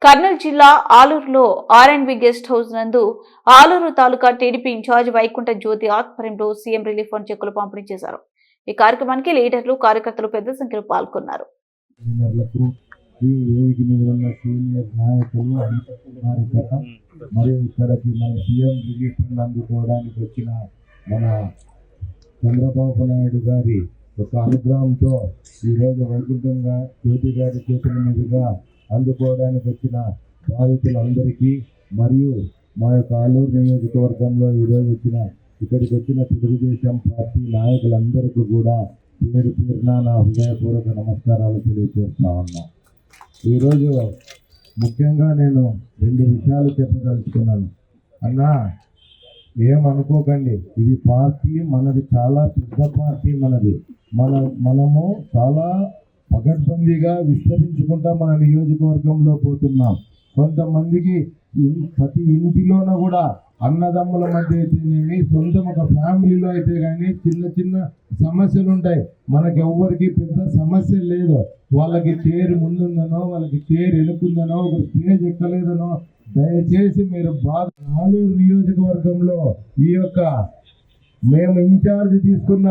కర్నూలు జిల్లా ఆలూరులో ఆర్ఎండ్బి guest house నందు ఆలూరు తాలూకా టీడీపీ ఇన్ఛార్జ్ వైకుంఠ జ్యోతి ఆధ్వర్యంలో సీఎం రిలీఫ్ ఫండ్ చెక్కులు పంపిణీ చేశారు. ఈ కార్యక్రమానికి లీడర్లు, కార్యకర్తలు పెద్ద సంఖ్యలో పాల్గొన్నారు. చంద్రబాబు నాయుడు గారి ఒక అనుగ్రహంతో ఈరోజు వైకుంఠంగా జ్యోతి గారి చేతుల మీదుగా అందుకోవడానికి వచ్చిన బాధితులందరికీ మరియు మా యొక్క ఆలూరు నియోజకవర్గంలో ఈరోజు ఇక్కడికి వచ్చిన తెలుగుదేశం పార్టీ నాయకులందరికీ కూడా పేరు పేరున నా హృదయపూర్వక నమస్కారాలు తెలియజేస్తా ఉన్నా. ఈరోజు ముఖ్యంగా నేను 2 విషయాలు చెప్పదలుచుకున్నాను. అన్నా, ఏమనుకోకండి, ఇది పార్టీ మనది, చాలా పెద్ద పార్టీ మనము చాలా పకడ్బందీగా విస్తరించుకుంటా మన నియోజకవర్గంలో పోతున్నాం. కొంతమందికి ప్రతి ఇంటిలోనూ కూడా అన్నదమ్ముల మధ్య అయితేనేమి, సొంతం ఒక ఫ్యామిలీలో అయితే కానీ చిన్న సమస్యలు ఉంటాయి. మనకి ఎవ్వరికి పెద్ద సమస్య లేదు. వాళ్ళకి చైర్ ముందుందనో, వాళ్ళకి చైర్ వెనుకుందనో, ఒక స్టేజ్ ఎక్కలేదనో, దయచేసి మీరు బాగా ఆలూరు నియోజకవర్గంలో ఈ యొక్క మేము ఇన్ఛార్జ్ తీసుకున్న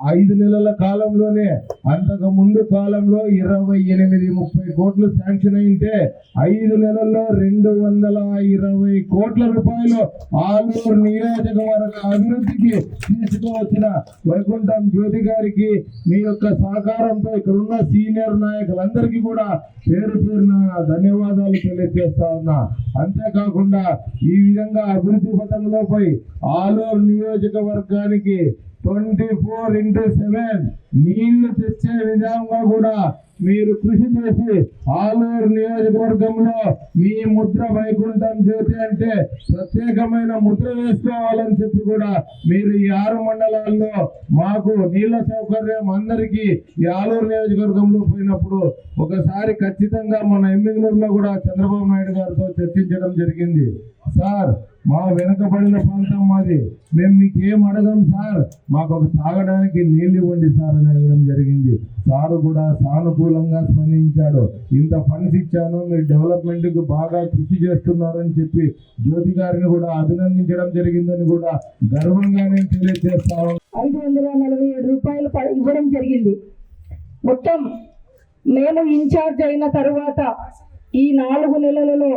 5 నెలల కాలంలోనే, అంతకు ముందు కాలంలో 28-30 కోట్లు శాంక్షన్ అయింటే 5 నెలల్లో 220 కోట్ల రూపాయలు ఆలూరు నియోజకవర్గ అభివృద్ధికి తీసుకువచ్చిన వైకుంఠం జ్యోతి గారికి మీ యొక్క సహకారంతో ఇక్కడ ఉన్న సీనియర్ నాయకులందరికీ కూడా పేరు పేరున ధన్యవాదాలు తెలియజేస్తా ఉన్నా. అంతేకాకుండా ఈ విధంగా అభివృద్ధి పథంలో పోయి ఆలూరు నియోజకవర్గానికి 24/7 నీళ్లు తెచ్చే విధంగా కూడా మీరు కృషి చేసి ఆలూరు నియోజకవర్గంలో మీ ముద్ర వైకుంఠం జ్యోతి అంటే ప్రత్యేకమైన ముద్ర వేసుకోవాలని చెప్పి కూడా మీరు ఈ 6 మండలాల్లో మాకు నీళ్ల సౌకర్యం అందరికీ ఈ ఆలూరు నియోజకవర్గంలో పోయినప్పుడు ఒకసారి ఖచ్చితంగా మన ఎమ్మిగనూరులో కూడా చంద్రబాబు నాయుడు గారితో చర్చించడం జరిగింది. సార్, మా వెనుకబడిన ప్రాంతం మాది, మేము మీకు ఏం అడగం సార్, మాకు ఒక తాగడానికి నీళ్ళు ఇవ్వండి సార్ అని అడగడం జరిగింది. సారు కూడా సానుకూలంగా స్పందించాడు. ఇంత ఫండ్స్ ఇచ్చాను, మీరు డెవలప్మెంట్కు బాగా కృషి చేస్తున్నారని చెప్పి జ్యోతి గారిని కూడా అభినందించడం జరిగిందని కూడా గర్వంగా నేను తెలియజేస్తాను. 547 రూపాయలు ఇవ్వడం జరిగింది. మొత్తం మేము ఇన్ఛార్జ్ అయిన తరువాత ఈ 4 నెలలలో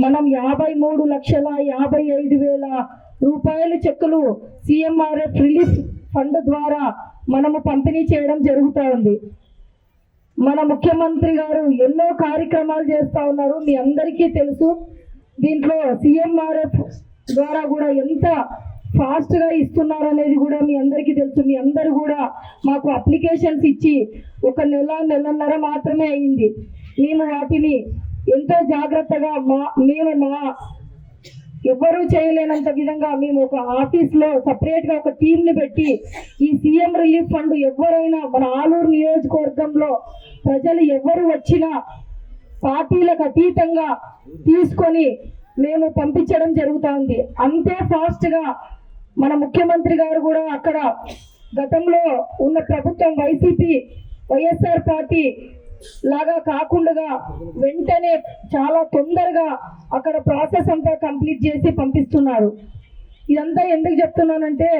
మనం 53,55,000 రూపాయల చెక్కులు సిఎంఆర్ఎఫ్ రిలీఫ్ ఫండ్ ద్వారా మనము పంపిణీ చేయడం జరుగుతూ ఉంది. మన ముఖ్యమంత్రి గారు ఎన్నో కార్యక్రమాలు చేస్తూ ఉన్నారు, మీ అందరికీ తెలుసు. దీంట్లో సిఎంఆర్ఎఫ్ ద్వారా కూడా ఎంత ఫాస్ట్గా ఇస్తున్నారు అనేది కూడా మీ అందరికీ తెలుసు. మీ అందరు కూడా మాకు అప్లికేషన్స్ ఇచ్చి 1 నెలన్నర మాత్రమే అయింది. మేము వాటిని ఎంతో జాగ్రత్తగా ఎవరూ చేయలేనంత విధంగా మేము ఒక ఆఫీస్లో సపరేట్గా ఒక టీంని పెట్టి ఈ సీఎం రిలీఫ్ ఫండ్ ఎవరైనా మన ఆలూరు నియోజకవర్గంలో ప్రజలు ఎవరు వచ్చినా పార్టీలకు అతీతంగా తీసుకొని మేము పంపించడం జరుగుతుంది. అంతే ఫాస్ట్గా మన ముఖ్యమంత్రి గారు కూడా అక్కడ గతంలో ఉన్న ప్రభుత్వం వైఎస్ఆర్ పార్టీ లాగా కాకుండా వెంటనే చాలా తొందరగా అక్కడ ప్రాసెస్ అంతా కంప్లీట్ చేసి పంపిస్తున్నారు. ఇదంతా ఎందుకు చెప్తున్నానంటే,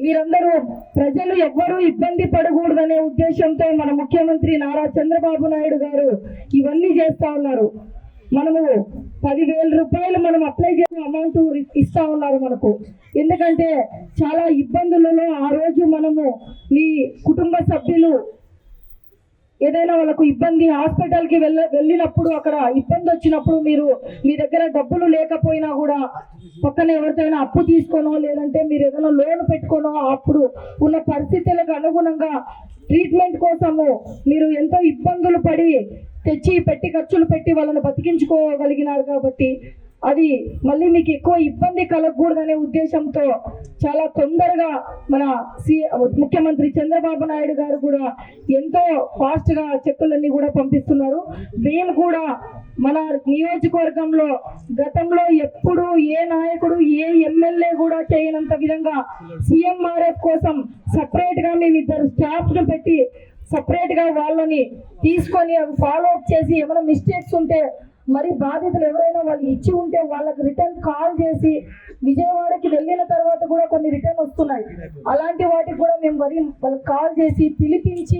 మీరందరూ ప్రజలు ఎవ్వరూ ఇబ్బంది పడకూడదనే ఉద్దేశంతో మన ముఖ్యమంత్రి నారా చంద్రబాబు నాయుడు గారు ఇవన్నీ చేస్తా ఉన్నారు. మనము 10,000 రూపాయలు మనం అప్లై చేసిన అమౌంట్ ఇస్తా ఉన్నారు మనకు. ఎందుకంటే చాలా ఇబ్బందులలో ఆ రోజు మనము మీ కుటుంబ సభ్యులు ఏదైనా వాళ్ళకు ఇబ్బంది, హాస్పిటల్కి వెళ్ళినప్పుడు అక్కడ ఇబ్బంది వచ్చినప్పుడు మీ దగ్గర డబ్బులు లేకపోయినా కూడా పక్కన ఎవరికైనా అప్పు తీసుకోనో లేదంటే మీరు ఏదైనా లోన్ పెట్టుకోనో అప్పుడు ఉన్న పరిస్థితులకు అనుగుణంగా ట్రీట్మెంట్ కోసము మీరు ఎంతో ఇబ్బందులు పడి పెట్టి ఖర్చులు పెట్టి వాళ్ళని బతికించుకోగలిగినారు. కాబట్టి అది మళ్ళీ మీకు ఎక్కువ ఇబ్బంది కలగకూడదనే ఉద్దేశంతో చాలా తొందరగా మన ముఖ్యమంత్రి చంద్రబాబు నాయుడు గారు కూడా ఎంతో ఫాస్ట్గా చెక్కులన్నీ కూడా పంపిస్తున్నారు. మేము కూడా మన నియోజకవర్గంలో గతంలో ఎప్పుడు ఏ నాయకుడు ఏ ఎమ్మెల్యే కూడా చేయనంత విధంగా సిఎంఆర్ఎఫ్ కోసం సపరేట్గా మేము 2 స్టాఫ్ను పెట్టి సపరేట్గా వాళ్ళని తీసుకొని అవి ఫాలో అప్ చేసి ఏమైనా మిస్టేక్స్ ఉంటే మరి బాధితులు ఎవరైనా వాళ్ళు ఇచ్చి ఉంటే వాళ్ళకి రిటర్న్ కాల్ చేసి విజయవాడకి వెళ్ళిన తర్వాత కూడా కొన్ని రిటర్న్ వస్తున్నాయి. అలాంటి వాటికి కూడా మేము వాళ్ళకి కాల్ చేసి పిలిపించి